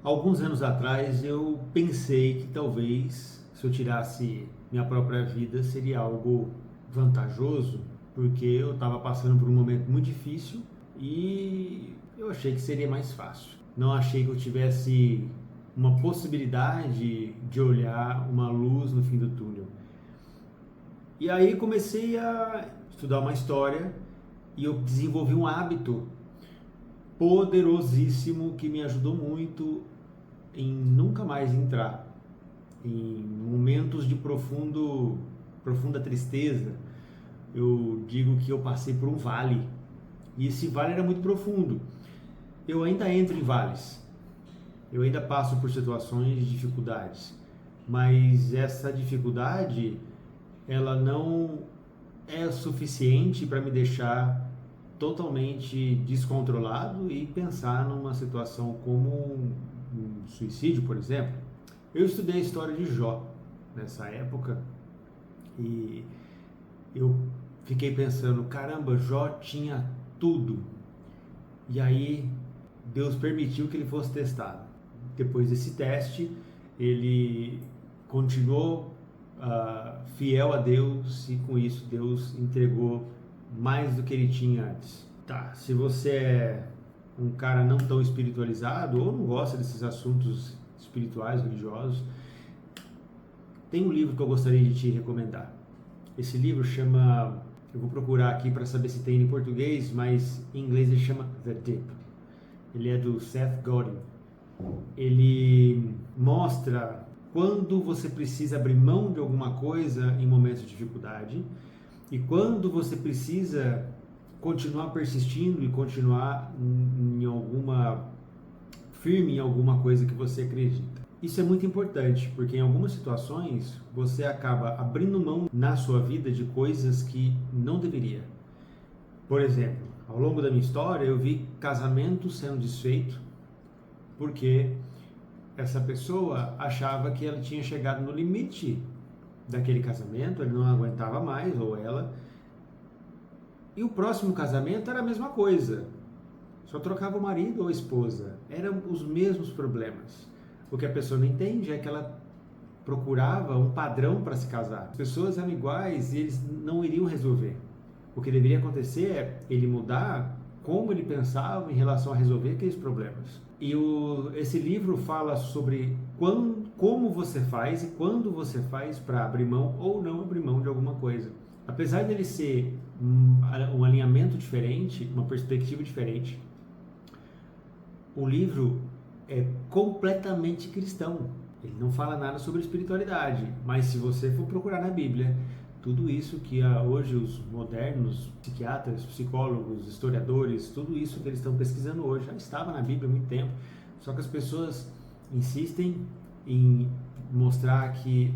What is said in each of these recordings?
Alguns anos atrás eu pensei que talvez se eu tirasse minha própria vida seria algo vantajoso, porque eu estava passando por um momento muito difícil e eu achei que seria mais fácil. Não achei que eu tivesse uma possibilidade de olhar uma luz no fim do túnel. E aí comecei a estudar uma história e eu desenvolvi um hábito poderosíssimo que me ajudou muito em nunca mais entrar em momentos de profunda tristeza. Eu digo que eu passei por um vale e esse vale era muito profundo. Eu ainda entro em vales, eu ainda passo por situações de dificuldades, mas essa dificuldade ela não é suficiente para me deixar totalmente descontrolado e pensar numa situação como um suicídio, por exemplo. Eu estudei a história de Jó nessa época e eu fiquei pensando, caramba, Jó tinha tudo. E aí Deus permitiu que ele fosse testado. Depois desse teste, ele continuou fiel a Deus e com isso Deus entregou mais do que ele tinha antes. Tá, se você é um cara não tão espiritualizado ou não gosta desses assuntos espirituais, religiosos, tem um livro que eu gostaria de te recomendar. Esse livro chama, eu vou procurar aqui para saber se tem em português, mas em inglês ele chama The Deep. Ele é do Seth Godin. Ele mostra quando você precisa abrir mão de alguma coisa em momentos de dificuldade e quando você precisa continuar persistindo e continuar firme em alguma coisa que você acredita. Isso é muito importante, porque em algumas situações você acaba abrindo mão na sua vida de coisas que não deveria. Por exemplo, ao longo da minha história eu vi casamentos sendo desfeitos porque essa pessoa achava que ela tinha chegado no limite daquele casamento, ele não aguentava mais, ou ela. E o próximo casamento era a mesma coisa, só trocava o marido ou a esposa, eram os mesmos problemas. O que a pessoa não entende é que ela procurava um padrão para se casar. As pessoas eram iguais e eles não iriam resolver. O que deveria acontecer é ele mudar como ele pensava em relação a resolver aqueles problemas. E esse livro fala sobre como você faz e quando você faz para abrir mão ou não abrir mão de alguma coisa. Apesar dele ser um alinhamento diferente, uma perspectiva diferente, o livro é completamente cristão. Ele não fala nada sobre espiritualidade, mas se você for procurar na Bíblia, tudo isso que hoje os modernos psiquiatras, psicólogos, historiadores, tudo isso que eles estão pesquisando hoje já estava na Bíblia há muito tempo, só que as pessoas insistem em mostrar que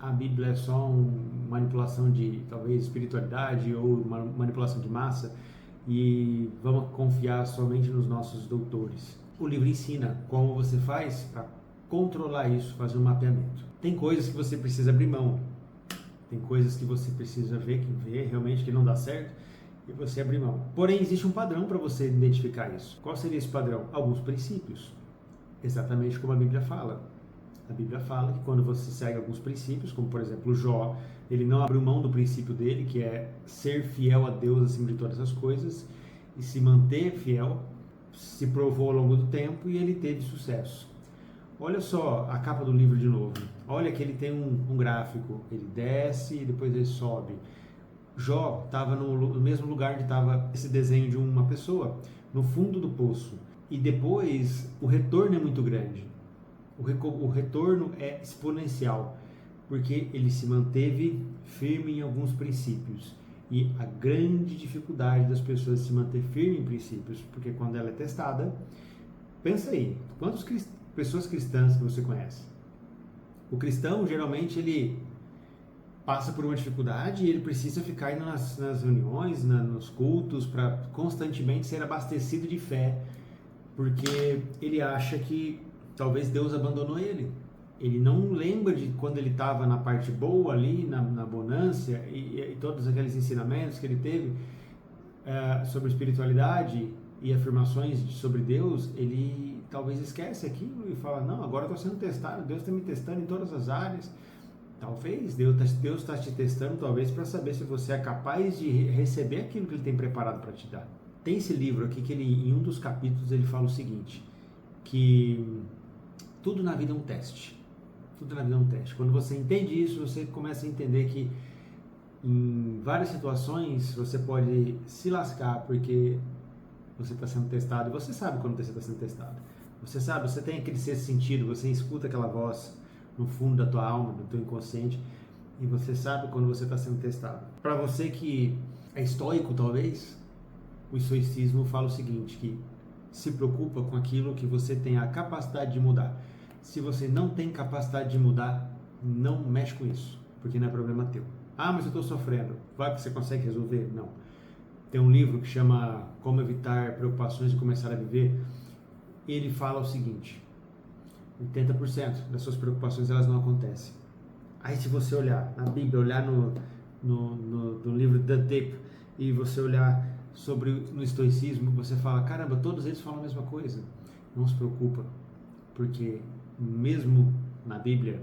a Bíblia é só uma manipulação de talvez espiritualidade ou uma manipulação de massa e vamos confiar somente nos nossos doutores. O livro ensina como você faz para controlar isso, fazer um mapeamento. Tem coisas que você precisa abrir mão, tem coisas que você precisa ver realmente que não dá certo e você abrir mão. Porém, existe um padrão para você identificar isso. Qual seria esse padrão? Alguns princípios, exatamente como a Bíblia fala. A Bíblia fala que quando você segue alguns princípios, como por exemplo Jó, ele não abriu mão do princípio dele, que é ser fiel a Deus acima de todas as coisas e se manter fiel, se provou ao longo do tempo e ele teve sucesso. Olha só a capa do livro de novo. Olha que ele tem um gráfico, ele desce e depois ele sobe. Jó estava no mesmo lugar que estava esse desenho de uma pessoa, no fundo do poço. E depois o retorno é muito grande. O retorno é exponencial, porque ele se manteve firme em alguns princípios. E a grande dificuldade das pessoas se manter firme em princípios, porque quando ela é testada, pensa aí, quantas pessoas cristãs que você conhece? O cristão, geralmente, ele passa por uma dificuldade e ele precisa ficar indo nas reuniões, nos cultos, para constantemente ser abastecido de fé, porque ele acha que talvez Deus abandonou ele. Ele não lembra de quando ele estava na parte boa ali, na bonança, e todos aqueles ensinamentos que ele teve sobre espiritualidade e afirmações sobre Deus, ele talvez esquece aquilo e fala, não, agora eu estou sendo testado, Deus está me testando em todas as áreas. Talvez Deus está te testando, talvez, para saber se você é capaz de receber aquilo que Ele tem preparado para te dar. Tem esse livro aqui que ele, em um dos capítulos ele fala o seguinte, que tudo na vida é um teste. Tudo na vida é um teste. Quando você entende isso, você começa a entender que em várias situações você pode se lascar porque você está sendo testado. E você sabe quando você está sendo testado. Você sabe, você tem aquele sexto sentido, você escuta aquela voz no fundo da tua alma, do teu inconsciente, e você sabe quando você está sendo testado. Para você que é estoico, talvez, o estoicismo fala o seguinte, que se preocupa com aquilo que você tem a capacidade de mudar. Se você não tem capacidade de mudar, não mexe com isso, porque não é problema teu. Ah, mas eu estou sofrendo. Vai que você consegue resolver? Não. Tem um livro que chama Como Evitar Preocupações e Começar a Viver. Ele fala o seguinte, 80% das suas preocupações elas não acontecem. Aí se você olhar na Bíblia, olhar no livro The Deep e você olhar no estoicismo, você fala, caramba, todos eles falam a mesma coisa. Não se preocupa, porque mesmo na Bíblia,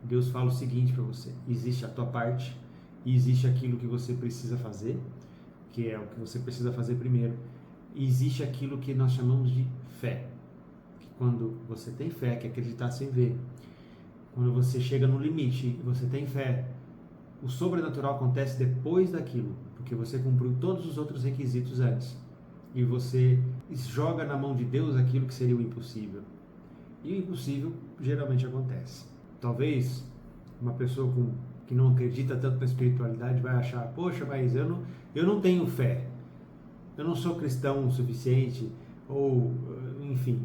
Deus fala o seguinte para você, existe a tua parte e existe aquilo que você precisa fazer, que é o que você precisa fazer primeiro, e existe aquilo que nós chamamos de fé, que quando você tem fé, que é acreditar sem ver, quando você chega no limite e você tem fé, o sobrenatural acontece depois daquilo, porque você cumpriu todos os outros requisitos antes, e você joga na mão de Deus aquilo que seria o impossível, e o impossível geralmente acontece. Talvez uma pessoa que não acredita tanto na espiritualidade vai achar, poxa, mas eu não tenho fé, eu não sou cristão o suficiente, ou enfim,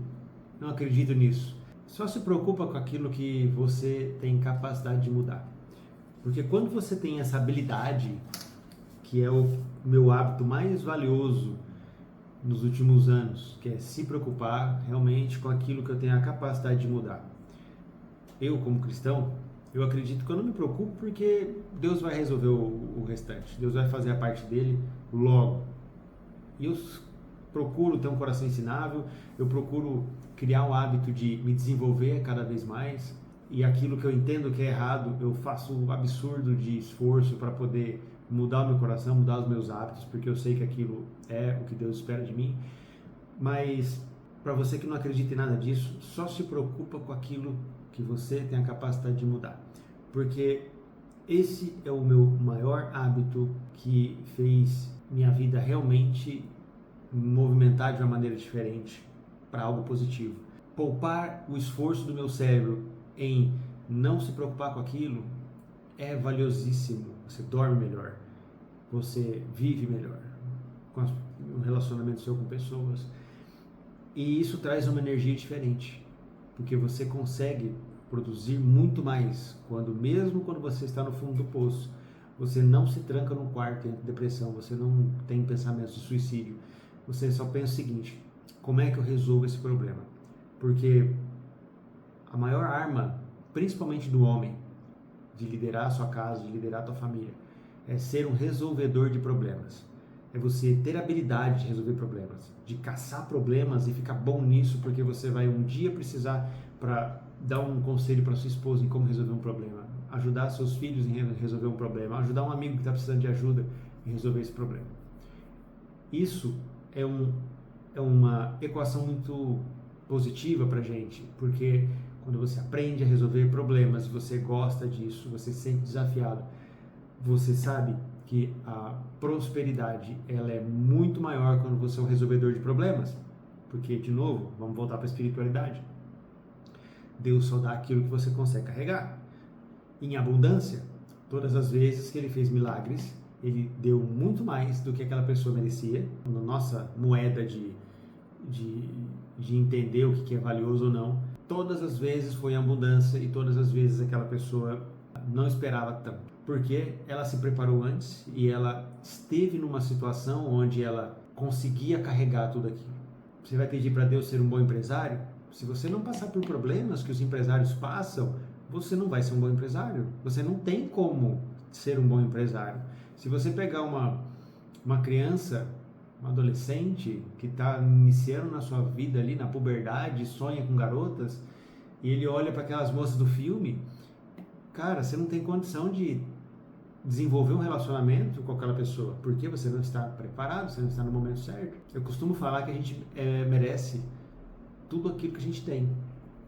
não acredito nisso. Só se preocupa com aquilo que você tem capacidade de mudar. Porque quando você tem essa habilidade, que é o meu hábito mais valioso nos últimos anos, que é se preocupar realmente com aquilo que eu tenho a capacidade de mudar. Eu, como cristão, eu acredito que eu não me preocupo porque Deus vai resolver o restante. Deus vai fazer a parte dele logo. E eu procuro ter um coração ensinável, eu procuro criar um hábito de me desenvolver cada vez mais. E aquilo que eu entendo que é errado, eu faço um absurdo de esforço para poder mudar o meu coração, mudar os meus hábitos, porque eu sei que aquilo é o que Deus espera de mim. Mas para você que não acredita em nada disso, só se preocupa com aquilo que você tem a capacidade de mudar. Porque esse é o meu maior hábito que fez minha vida realmente movimentar de uma maneira diferente para algo positivo. Poupar o esforço do meu cérebro em não se preocupar com aquilo é valiosíssimo. Você dorme melhor, você vive melhor, com um relacionamento seu com pessoas, e isso traz uma energia diferente, porque você consegue produzir muito mais mesmo quando você está no fundo do poço. Você não se tranca no quarto em depressão, você não tem pensamentos de suicídio, você só pensa o seguinte, como é que eu resolvo esse problema? Porque a maior arma, principalmente do homem, de liderar a sua casa, de liderar a tua família, é ser um resolvedor de problemas. É você ter a habilidade de resolver problemas, de caçar problemas e ficar bom nisso, porque você vai um dia precisar para dar um conselho para sua esposa em como resolver um problema, ajudar seus filhos em resolver um problema, ajudar um amigo que está precisando de ajuda em resolver esse problema. Isso é uma equação muito positiva para a gente, porque quando você aprende a resolver problemas, você gosta disso, você se sente desafiado, você sabe que a prosperidade ela é muito maior quando você é um resolvedor de problemas, porque, de novo, vamos voltar para a espiritualidade. Deus só dá aquilo que você consegue carregar. Em abundância, todas as vezes que Ele fez milagres, Ele deu muito mais do que aquela pessoa merecia. Na nossa moeda de entender o que é valioso ou não, todas as vezes foi em abundância e todas as vezes aquela pessoa não esperava tanto, porque ela se preparou antes e ela esteve numa situação onde ela conseguia carregar tudo aquilo. Você vai pedir para Deus ser um bom empresário? Se você não passar por problemas que os empresários passam, você não vai ser um bom empresário. Você não tem como ser um bom empresário. Se você pegar uma criança um adolescente que está iniciando na sua vida ali, na puberdade, sonha com garotas, e ele olha para aquelas moças do filme, cara, você não tem condição de desenvolver um relacionamento com aquela pessoa, porque você não está preparado, você não está no momento certo. Eu costumo falar que a gente merece tudo aquilo que a gente tem.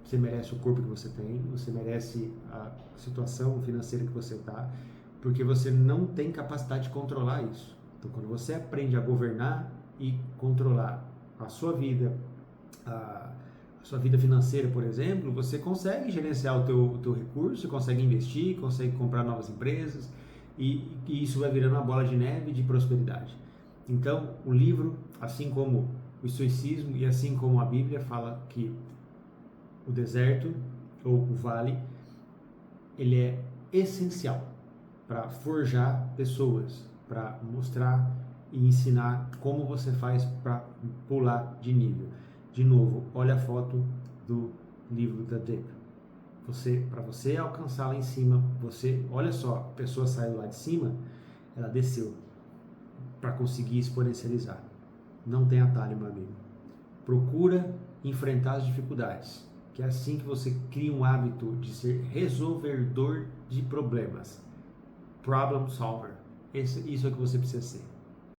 Você merece o corpo que você tem, você merece a situação financeira que você está, porque você não tem capacidade de controlar isso. Então, quando você aprende a governar e controlar a sua vida, a sua vida financeira, por exemplo, você consegue gerenciar o teu recurso, consegue investir, consegue comprar novas empresas, e isso vai virando uma bola de neve de prosperidade. Então, o livro, assim como o estoicismo e assim como a Bíblia, fala que o deserto ou o vale, ele é essencial para forjar pessoas, para mostrar e ensinar como você faz para pular de nível. De novo, olha a foto do livro da Deb. Para você alcançar lá em cima, olha só, a pessoa saiu lá de cima, ela desceu para conseguir exponencializar. Não tem atalho, meu amigo. Procura enfrentar as dificuldades, que é assim que você cria um hábito de ser resolvedor de problemas. Problem solver. Isso é o que você precisa ser.